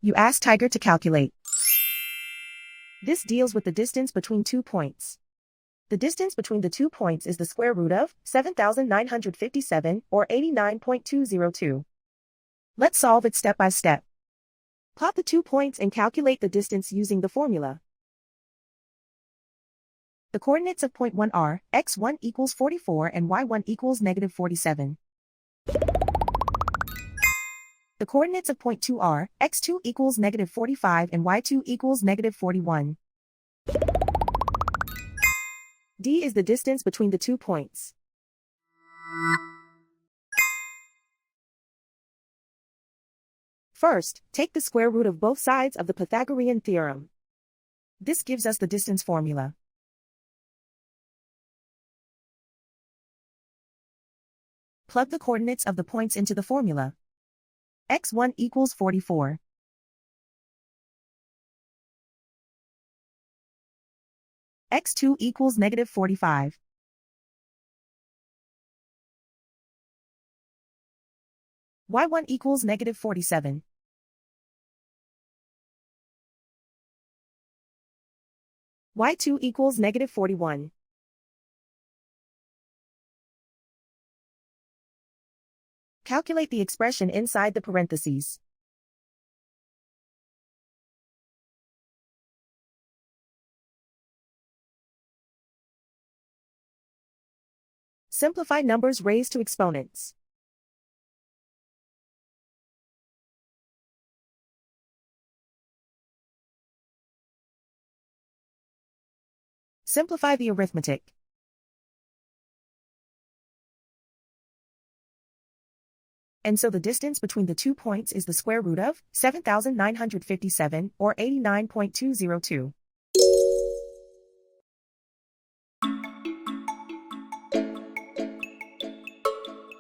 You ask Tiger to calculate. This deals with the distance between 2 points. The distance between the 2 points is the square root of 7,957 or 89.202. Let's solve it step by step. Plot the 2 points and calculate the distance using the formula. The coordinates of point 1 are x1 equals 44 and y1 equals negative 47. The coordinates of point 2 are x2 equals negative 45 and y2 equals negative 41. D is the distance between the 2 points. First, take the square root of both sides of the Pythagorean theorem. This gives us the distance formula. Plug the coordinates of the points into the formula. x1 equals 44. x2 equals negative 45. y1 equals negative 47. y2 equals negative 41. Calculate the expression inside the parentheses. Simplify numbers raised to exponents. Simplify the arithmetic. And so the distance between the 2 points is the square root of 7,957 or 89.202.